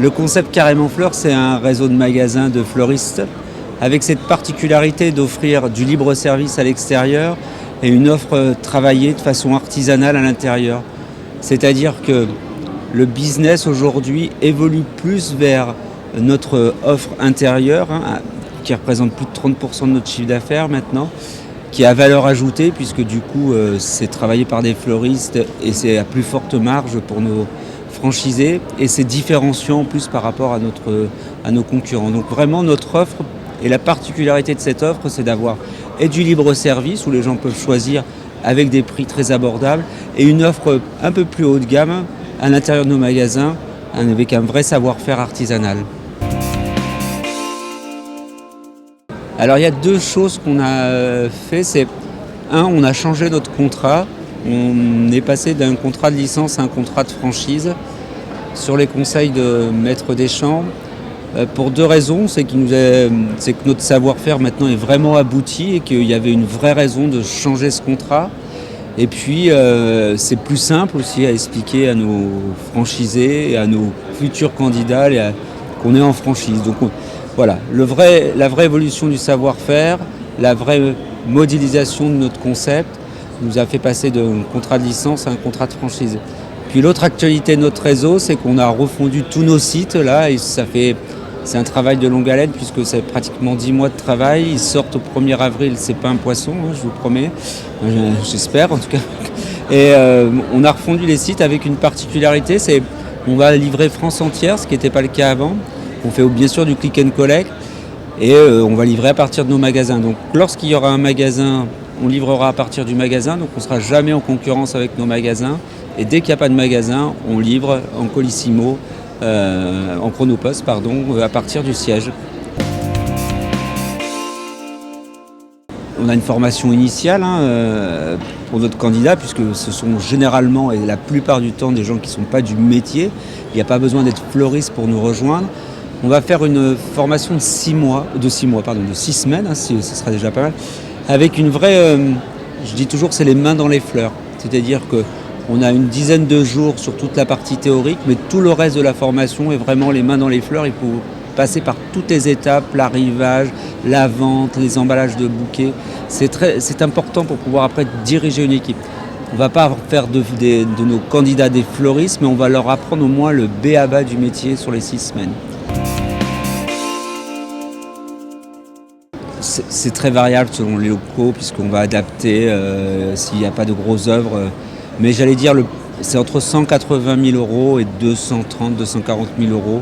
Le concept Carrément Fleurs, c'est un réseau de magasins de fleuristes avec cette particularité d'offrir du libre service à l'extérieur et une offre travaillée de façon artisanale à l'intérieur. C'est-à-dire que le business aujourd'hui évolue plus vers notre offre intérieure, qui représente plus de 30% de notre chiffre d'affaires maintenant, qui a valeur ajoutée puisque du coup c'est travaillé par des fleuristes et c'est à plus forte marge pour nos franchisés et c'est différenciant en plus par rapport à nos concurrents. Donc vraiment notre offre et la particularité de cette offre, c'est d'avoir et du libre service où les gens peuvent choisir avec des prix très abordables et une offre un peu plus haut de gamme à l'intérieur de nos magasins avec un vrai savoir-faire artisanal. Alors il y a deux choses qu'on a fait, c'est on a changé notre contrat, on est passé d'un contrat de licence à un contrat de franchise sur les conseils de Maître Deschamps pour deux raisons, c'est que notre savoir-faire maintenant est vraiment abouti et qu'il y avait une vraie raison de changer ce contrat. Et puis c'est plus simple aussi à expliquer à nos franchisés et à nos futurs candidats qu'on est en franchise. Donc voilà, la vraie évolution du savoir-faire, la vraie modélisation de notre concept nous a fait passer d'un contrat de licence à un contrat de franchise. Puis l'autre actualité de notre réseau, c'est qu'on a refondu tous nos sites là et c'est un travail de longue haleine puisque c'est pratiquement 10 mois de travail. Ils sortent au 1er avril, c'est pas un poisson, je vous promets, j'espère en tout cas. Et on a refondu les sites avec une particularité, c'est qu'on va livrer France entière, ce qui n'était pas le cas avant. On fait bien sûr du click and collect et on va livrer à partir de nos magasins. Donc lorsqu'il y aura un magasin, on livrera à partir du magasin, donc on ne sera jamais en concurrence avec nos magasins. Et dès qu'il n'y a pas de magasin, on livre en Colissimo, en Chronopost, à partir du siège. On a une formation initiale pour notre candidat, puisque ce sont généralement et la plupart du temps des gens qui ne sont pas du métier. Il n'y a pas besoin d'être fleuriste pour nous rejoindre. On va faire une formation de 6 semaines, ce sera déjà pas mal, avec une vraie, je dis toujours, c'est les mains dans les fleurs. C'est-à-dire qu'on a une dizaine de jours sur toute la partie théorique, mais tout le reste de la formation est vraiment les mains dans les fleurs. Il faut passer par toutes les étapes, l'arrivage, la vente, les emballages de bouquets. C'est important pour pouvoir après diriger une équipe. On ne va pas faire de nos candidats des fleuristes, mais on va leur apprendre au moins le b.a.-ba du métier sur les 6 semaines. C'est très variable selon les locaux, puisqu'on va adapter s'il n'y a pas de grosses œuvres. Mais j'allais dire, c'est entre 180 000 euros et 230 240 000 euros.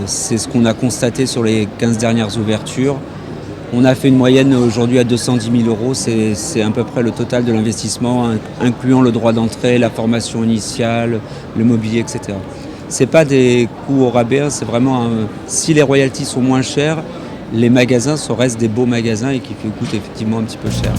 C'est ce qu'on a constaté sur les 15 dernières ouvertures. On a fait une moyenne aujourd'hui à 210 000 euros. C'est à peu près le total de l'investissement, incluant le droit d'entrée, la formation initiale, le mobilier, etc. Ce n'est pas des coûts au rabais, c'est vraiment si les royalties sont moins chères, les magasins restent des beaux magasins et qui coûtent effectivement un petit peu cher.